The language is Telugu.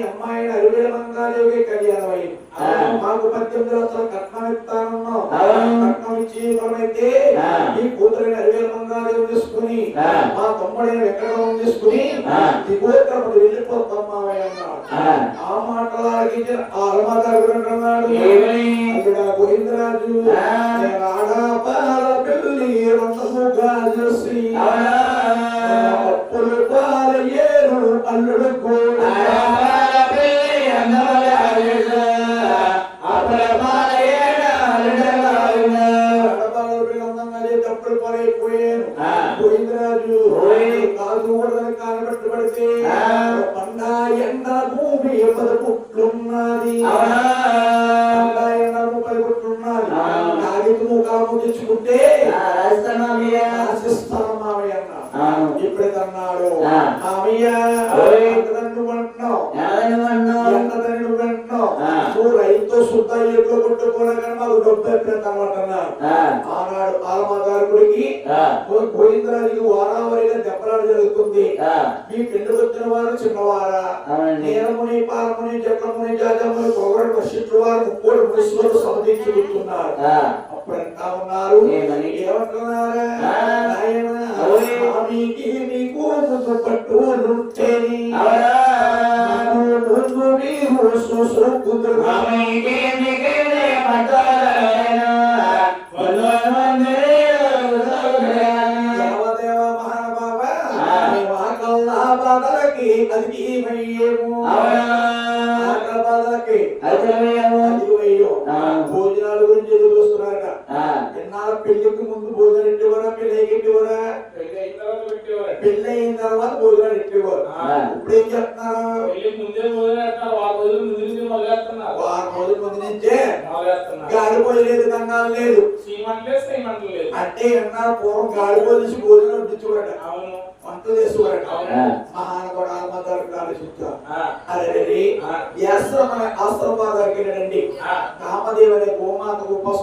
అమ్మాయి అరువేల మంగాదేవి కళ్యాణమై మాకు 18 కట్నం కట్నం ఇచ్చి మనమైతే ఈ కూతురైన అరువేల మంగాదేవి తీసుకుని మా తమ్ముడైన వెంకటరావు తీసుకుని దిగోత్రపడి వెళ్ళిపోతాం మావయ్య అన్నాడు. ఆ మాటలాగి ఆ అలమాదారు అంటున్నాడు, గోవిందరాజు ఆడాపాల పెళ్లి రంగముగా చేసి అప్పులు పాలయ్యేరు అల్లుడు కూడా గోవిందరాజు కానబెట్టబడితే పండ ఎండ భూమి ఎవరు పుట్లున్నది, కాగితము తెచ్చుకుంటే ఆశిస్తాను మామయ్య అన్నాడు. ఎప్పుడైతన్నాడు మామయ్య నువ్వు అంటున్నావు నువ్వు రైతు శుద్ధ ఎట్లు కొట్టుకోవడం కానీ మాకు డబ్బు ఎప్పుడైతే ఆనాడు పాలమాదారుడికి గోవిందరాజుకి వారావరిగా దెబ్బలాడు జరుగుతుంది. ఈ పెండు వచ్చిన వారు చిన్నవారా, నేరముని పాలముని జట్లముని జాజముని పొగడు వర్షించిన వారు ముక్కోడు ముసులు సమధించి కూర్చున్నారు. అప్పుడు అంటా ఉన్నారు, ఏమంటున్నారా నీకు పట్టు నృత్యని భోజనాల గురించి ఎదురు చూస్తున్నారట. ఎన్నాళ్ళ పెళ్లికి ముందు భోజనం ఎట్టేవారా, పెళ్లి ఎట్టేవారా? పెళ్లి అయిన తర్వాత భోజనాలు ఎట్టేవారు. ఇప్పుడు ఏం చెప్తున్నారు? వారం రోజుల ముందు నుంచే గాలి పోయలేదు, దంగాలు లేదు అంటే ఎన్నాళ్ళు పూర్వం గాలి పోసి భోజనం వడ్డించుకోరట, వంటలు చేసుకోరట. మహానగోడ ఆత్మదారు ఆలోచించారు. అరే ఆశ్రమ దగ్గరికి కామదేవి అనే గోమాతకు